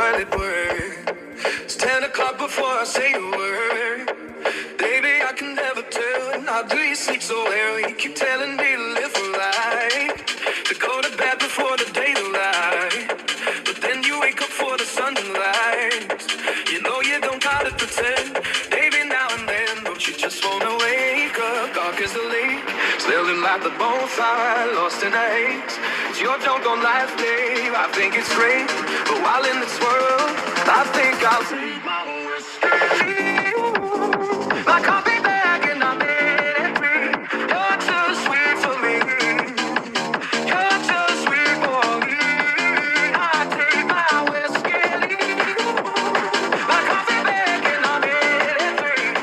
hard at work. It's 10 o'clock before I say a word. Baby, I can never tell. How do you sleep so well? You keep telling me to live a lie, to go to bed before the daylight. But then you wake up for the sunlight. You know you don't gotta pretend. Baby, now and then, don't you just wanna wake up? Dark as the lake, smelling like the bonfire, lost in a haze. It's your joke on life, babe. I think it's great, but while in this world, I think I'll take my own risk. My coffee.